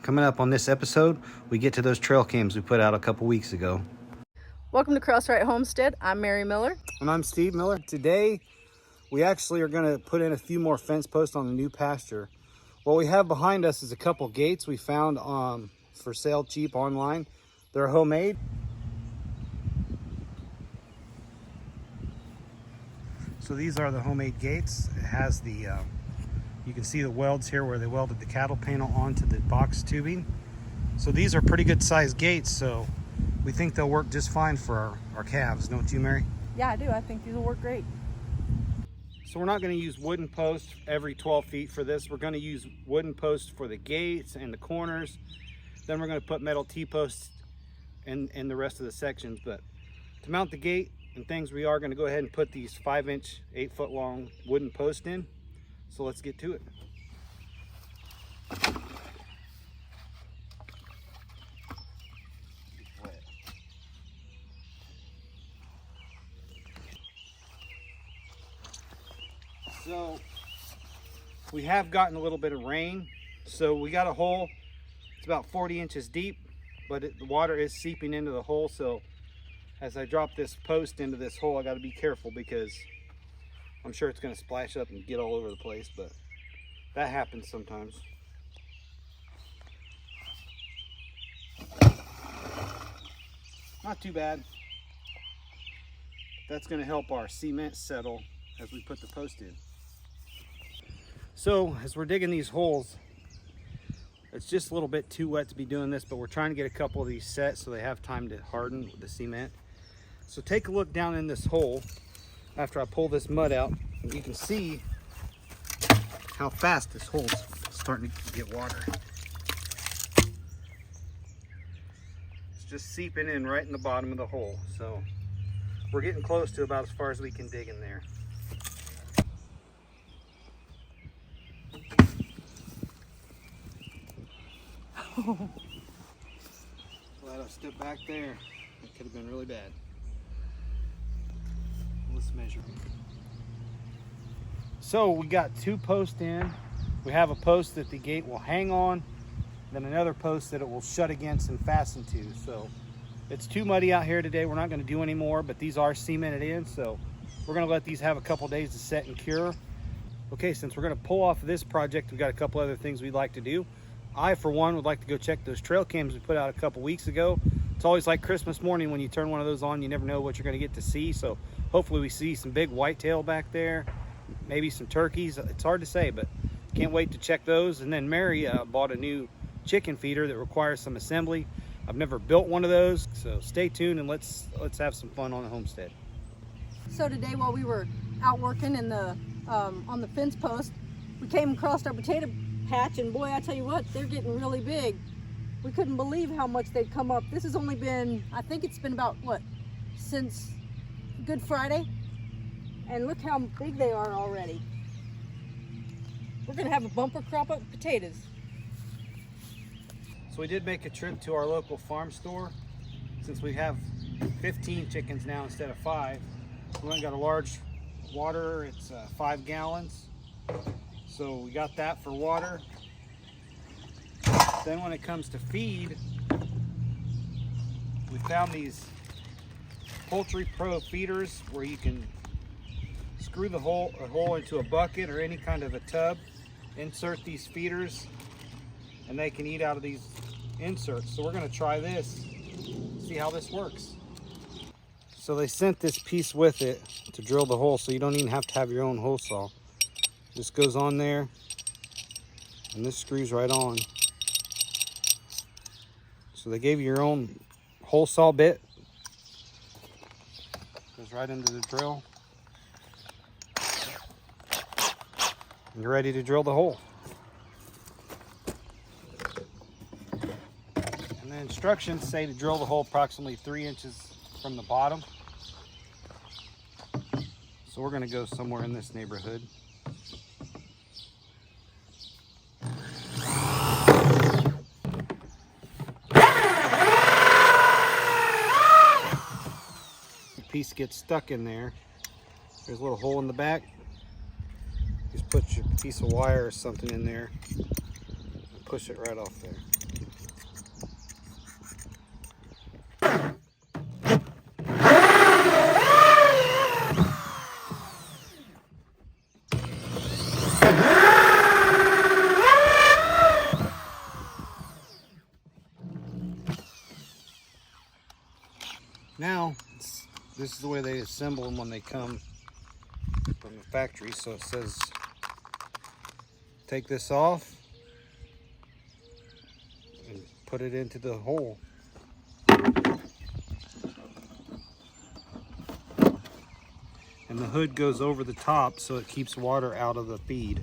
Coming up on this episode, we get to those trail cams we put out a couple weeks ago. Welcome to Crossright Homestead. I'm Mary Miller. And I'm Steve Miller. Today, we actually are going to put in a few more fence posts on the new pasture. What we have behind us is a couple gates we found for sale cheap online. They're homemade. So these are the homemade gates. It has the, you can see the welds here where they welded the cattle panel onto the box tubing. So these are pretty good sized gates, so we think they'll work just fine for our calves, don't you, Mary? Yeah, I do. I think these will work great. So we're not going to use wooden posts every 12 feet for this. We're going to use wooden posts for the gates and the corners. Then we're going to put metal T-posts in the rest of the sections. But to mount the gate and things, we are going to go ahead and put these 5-inch, 8-foot long wooden posts in. So let's get to it. So we have gotten a little bit of rain. So we got a hole, it's about 40 inches deep, but the water is seeping into the hole. So as I drop this post into this hole, I got to be careful because I'm sure it's going to splash up and get all over the place, but that happens sometimes. Not too bad. That's going to help our cement settle as we put the post in. So as we're digging these holes, it's just a little bit too wet to be doing this, but we're trying to get a couple of these set so they have time to harden with the cement. So take a look down in this hole after I pull this mud out, and you can see how fast this hole's starting to get water. It's just seeping in right in the bottom of the hole. So we're getting close to about as far as we can dig in there. Glad I stepped back there. That could have been really bad. Let's measure. So we got 2 posts in. We have a post that the gate will hang on, then another post that it will shut against and fasten to. So it's too muddy out here today. We're not going to do any more, but these are cemented in, so we're going to let these have a couple days to set and cure. Okay, since we're going to pull off of this project, we've got a couple other things we'd like to do. I, for one, would like to go check those trail cams we put out a couple weeks ago. It's always like Christmas morning when you turn one of those on, you never know what you're going to get to see. So hopefully we see some big whitetail back there, maybe some turkeys. It's hard to say, but can't wait to check those. And then Mary bought a new chicken feeder that requires some assembly. I've never built one of those, so stay tuned and let's have some fun on the homestead. So today, while we were out working in the on the fence post, we came across our potato patch, and boy, I tell you what, they're getting really big. We couldn't believe how much they'd come up. This has only been, I think it's been about, what, since Good Friday? And look how big they are already. We're gonna have a bumper crop of potatoes. So we did make a trip to our local farm store. Since we have 15 chickens now instead of 5, we went and got a large water. It's 5 gallons. So we got that for water. Then when it comes to feed, we found these Poultry Pro feeders where you can screw a hole into a bucket or any kind of a tub, insert these feeders, and they can eat out of these inserts. So we're going to try this, see how this works. So they sent this piece with it to drill the hole, so you don't even have to have your own hole saw. This goes on there, and this screws right on. So they gave you your own hole saw bit. Goes right into the drill. And you're ready to drill the hole. And the instructions say to drill the hole approximately 3 inches from the bottom. So we're going to go somewhere in this neighborhood. Piece gets stuck in there. There's a little hole in the back. Just put your piece of wire or something in there and push it right off there. Now, this is the way they assemble them when they come from the factory. So it says, take this off and put it into the hole. And the hood goes over the top so it keeps water out of the feed.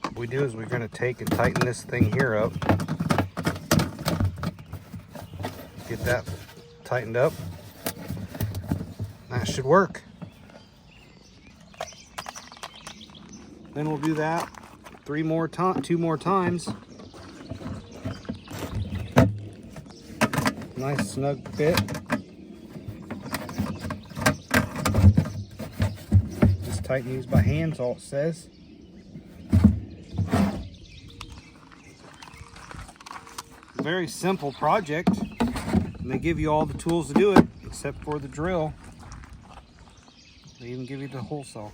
What we do is we're going to take and tighten this thing here up. Get that tightened up. That should work. Then we'll do that two more times. Nice snug fit. Just tighten these by hand, is all it says. Very simple project, and they give you all the tools to do it except for the drill. They even give you the hole saw.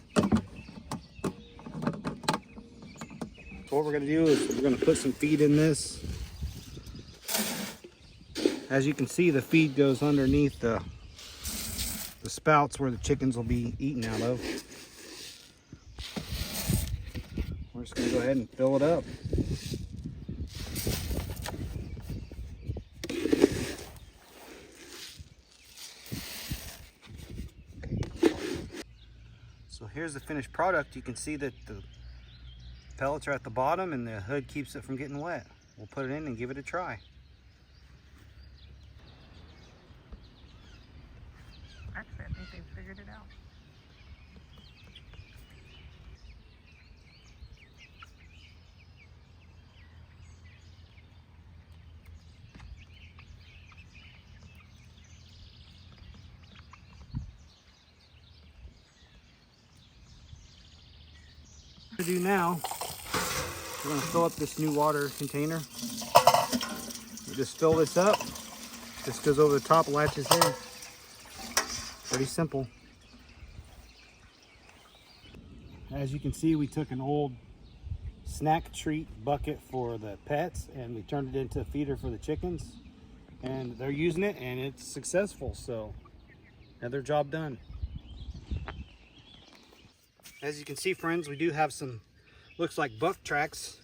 So what we're going to do is we're going to put some feed in this. As you can see, the feed goes underneath the spouts where the chickens will be eaten out of. We're just going to go ahead and fill it up. So here's the finished product. You can see that the pellets are at the bottom and the hood keeps it from getting wet. We'll put it in and give it a try. Actually, I think they've figured it out. To do now, we're going to fill up this new water container. We just fill this up. This goes over the top, latches in. Pretty simple. As you can see, we took an old snack treat bucket for the pets and we turned it into a feeder for the chickens, and they're using it and it's successful. So another job done. As you can see, friends, we do have some, looks like buck tracks.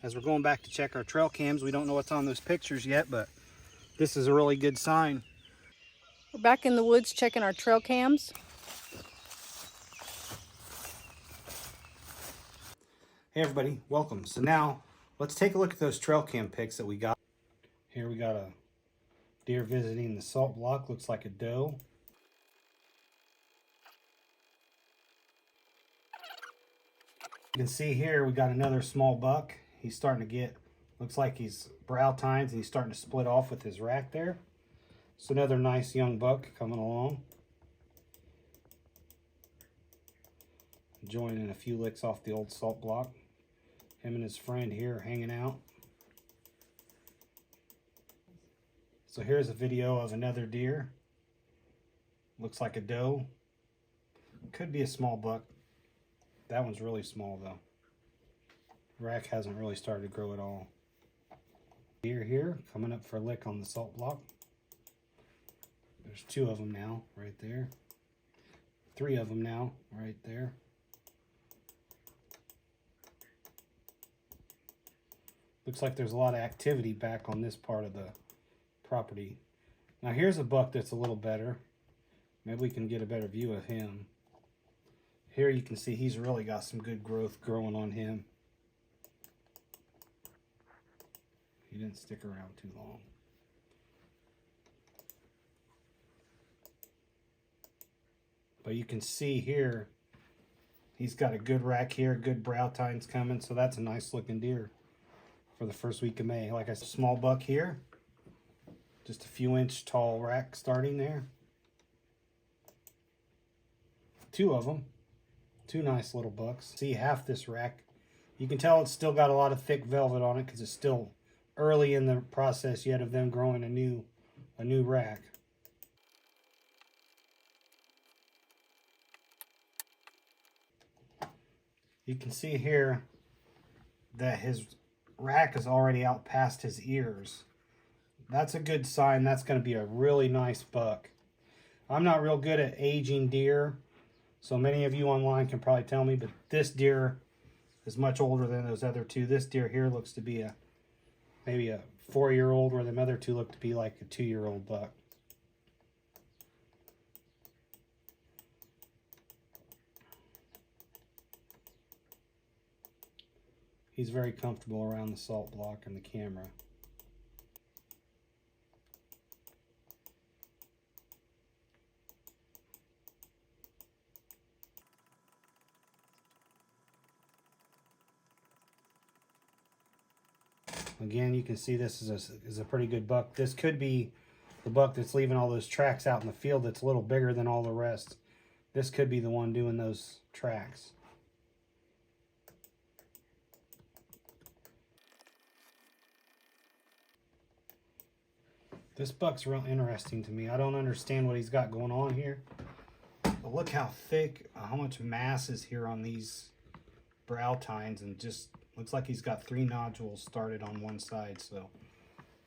As we're going back to check our trail cams, we don't know what's on those pictures yet, but this is a really good sign. We're back in the woods checking our trail cams. Hey everybody, welcome. So now let's take a look at those trail cam pics that we got. Here we got a deer visiting the salt block, looks like a doe. You can see here we got another small buck. He's starting to get, looks like he's brow tines and he's starting to split off with his rack there. So another nice young buck coming along. Enjoying a few licks off the old salt block. Him and his friend here hanging out. So here's a video of another deer. Looks like a doe. Could be a small buck. That one's really small though. Rack hasn't really started to grow at all. Deer here coming up for a lick on the salt block. There's two of them now right there. Three of them now right there. Looks like there's a lot of activity back on this part of the property. Now here's a buck that's a little better. Maybe we can get a better view of him. Here you can see he's really got some good growth growing on him. He didn't stick around too long. But you can see here, he's got a good rack here, good brow tines coming, so that's a nice looking deer for the first week of May. Like I said, small buck here. Just a few inch tall rack starting there. Two of them. Two nice little bucks. See half this rack. You can tell it's still got a lot of thick velvet on it because it's still early in the process yet of them growing a new rack. You can see here that his rack is already out past his ears. that's a good sign. That's going to be a really nice buck. I'm not real good at aging deer, so many of you online can probably tell me, but this deer is much older than those other two. This deer here looks to be maybe a 4-year-old, where the other two look to be like a 2-year-old buck. He's very comfortable around the salt block and the camera. Again, you can see this is a pretty good buck. This could be the buck that's leaving all those tracks out in the field that's a little bigger than all the rest. This could be the one doing those tracks. This buck's real interesting to me. I don't understand what he's got going on here. But look how thick, how much mass is here on these brow tines, and just looks like he's got 3 nodules started on one side. So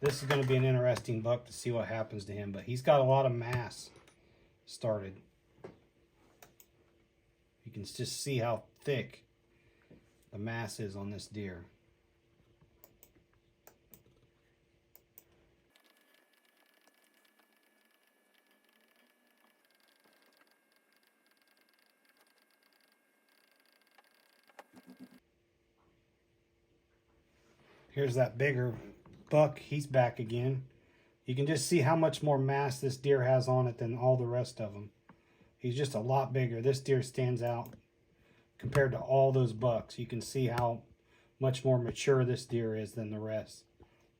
this is going to be an interesting buck to see what happens to him. But he's got a lot of mass started. You can just see how thick the mass is on this deer. Here's that bigger buck. He's back again. You can just see how much more mass this deer has on it than all the rest of them. He's just a lot bigger. This deer stands out compared to all those bucks. You can see how much more mature this deer is than the rest.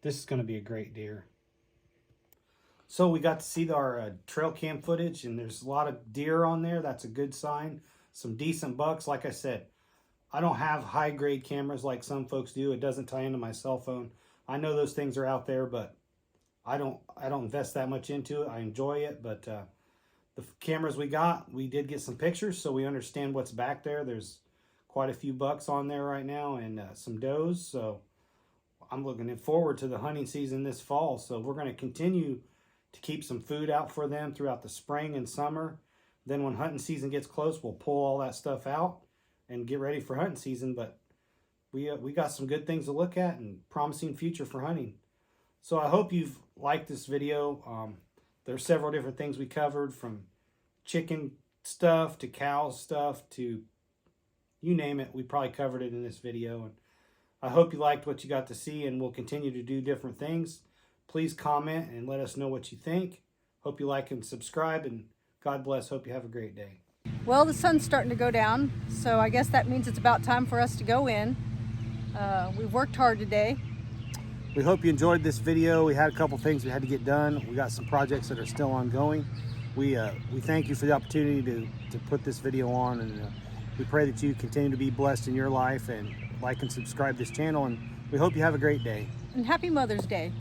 This is going to be a great deer. So we got to see our trail cam footage, and there's a lot of deer on there. That's a good sign. Some decent bucks. Like I said, I don't have high grade cameras like some folks do. It doesn't tie into my cell phone. I know those things are out there, but I don't invest that much into it. I enjoy it, but the cameras we did get some pictures, so we understand what's back there. There's quite a few bucks on there right now, and some does. So I'm looking forward to the hunting season this fall. So we're going to continue to keep some food out for them throughout the spring and summer. Then when hunting season gets close, we'll pull all that stuff out and get ready for hunting season. But we got some good things to look at and promising future for hunting. So I hope you've liked this video. There's several different things we covered, from chicken stuff to cow stuff to you name it. We probably covered it in this video, and I hope you liked what you got to see, and we'll continue to do different things. Please comment and let us know what you think. Hope you like and subscribe, and God bless. Hope you have a great day. Well, the sun's starting to go down, so I guess that means it's about time for us to go in. We've worked hard today. We hope you enjoyed this video. We had a couple things we had to get done. We got some projects that are still ongoing. We thank you for the opportunity to put this video on, and we pray that you continue to be blessed in your life, and like and subscribe this channel, and we hope you have a great day. And happy Mother's Day.